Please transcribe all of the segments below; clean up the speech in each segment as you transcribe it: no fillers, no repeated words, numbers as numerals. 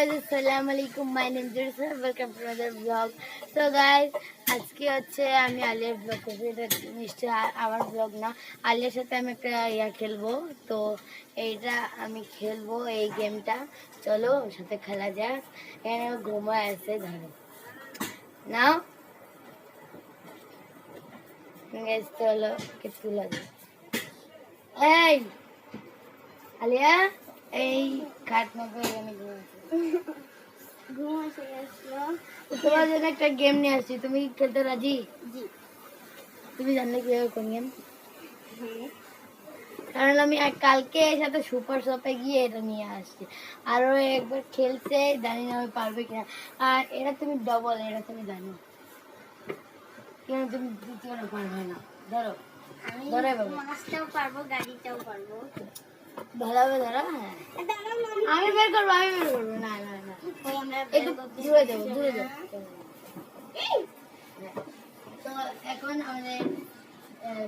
guys, assalamu alaikum. My name is Jursa. Welcome to another vlog. So guys, আজকে হচ্ছে আমি আলিয়ার blog করছি। এটা নিশ্চয়ই আমার ব্লগ না। আলিয়ার সাথে আমি একটা খেলবো। তো এইটা আমি খেলবো এই গেমটা। চলো ওর সাথে খেলা যাক। এখানে ঘুমায় আছে ধরো নাও guys, চলো কে তুলা যাক। এই আলিয়া এই খাট মাপে এখানে ঘুমাচ্ছে। তোমার জন্য একটা গেম নিয়ে আসছি, তুমি খেলতে রাজি? তুমি জানলে কিভাবে কোন গেম? কারণ আমি কালকে এর সাথে সুপার শপে গিয়ে এটা নিয়ে আসছি, আরো একবার খেলতে জানি না আমি পারবে কিনা। আর এটা তুমি ডবল, এটা তুমি জানো কেন তুমি দ্বিতীয়টা পারবে না। ধরো ধরে মাছটাও পারবো, গাড়িটাও পারবো। ধরাবে ধরো। হ্যাঁ আমি বের করবো, আমি বের করবো। না না না একটু দূরে দেবো, দূরে দেবো। তো এখন আমাদের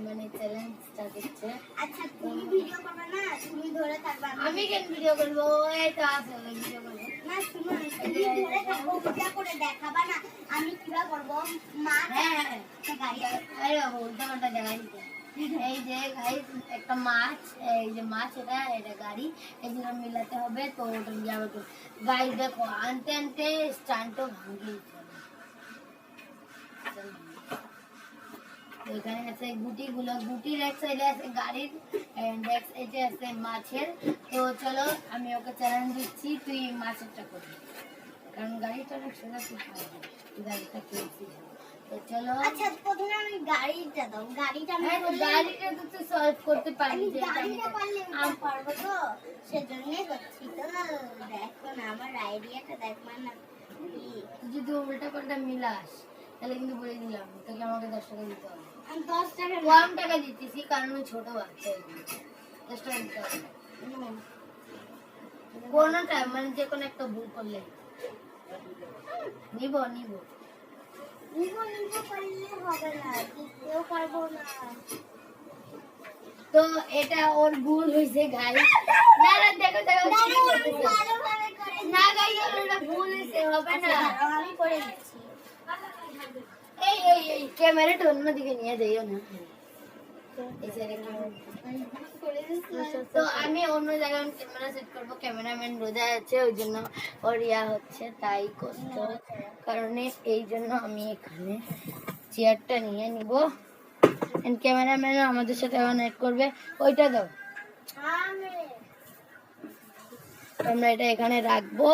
মানে চ্যালেঞ্জটা দিচ্ছে। আচ্ছা তুমি ভিডিও করবে না, তুমি ধরে থাকবে। আমি কেন ভিডিও করবো? এই তো আছে ভিডিও করবো না। শুনো তুমি ধরে থাকো, ভিডিও করে দেখাবা না আমি কিবা করব। মা হ্যাঁ গাড়ি আরে বাবু উল্টাপাল্টা দেখাই দিতে। এই যে গাইস একটা মাছ, এই যে মাছ, এটা গাড়ি, এগুলো মিলাতে হবে। তো ওটা যাবে তো গাইস দেখো আনতে আনতে স্ট্যান্ডও ভাঙিয়ে দিতে হবে। এখানে আছে গুটিগুলো, গুটির এক সাইডে আছে গাড়ির এন্ড এক সাইডে আছে মাছের। তো চলো আমি ওকে চ্যালেঞ্জ দিচ্ছি, তুই মাছেরটা করবি কারণ গাড়িটা অনেক সোজা, তুই পারবি, তুই গাড়িটা খেলছিস। তো চলো আচ্ছা প্রথমে আমি গাড়িটা দাও। গাড়িটা আমি গাড়িটা তো তুই সলভ করতে পারবি, যে গাড়িটা পারলে আমি পারবো, তো সেজন্যই করছি। তো দেখো না আমার আইডিয়াটা দেখো না। যদি উল্টা পাল্টা মিলাস তাহলে কিন্তু বলে দিলাম তোকে আমাকে 10 টাকা দিতে হবে। আমি 10 টাকা কম টাকা দিতেছি কারণ আমি ছোট বাচ্চা, 10 টাকা দিতে হবে। কোনটা মানে যে কোনো একটা ভুল করলে নিব নিব নিব নিব করলে হবে না, দিতেও পারবো না। তো এটা ওর ভুল হয়েছে গাইস। না না দেখো দেখো না গাইস, ওটা ভুল হয়েছে, হবে না। আমি করে দিচ্ছি। এই এই এই ক্যামেরাটা অন্যদিকে নিয়ে যাইও না। তো আমি অন্য জায়গায় ক্যামেরা সেট করবো, ক্যামেরাম্যান রোজা আছে ওই জন্য ওর হচ্ছে তাই কষ্ট কারণে, এই জন্য আমি এখানে চেয়ারটা নিয়ে নিব। ক্যামেরাম্যানও আমাদের সাথে এখন এড করবে। ওইটা দাও, আমরা এটা এখানে রাখবো।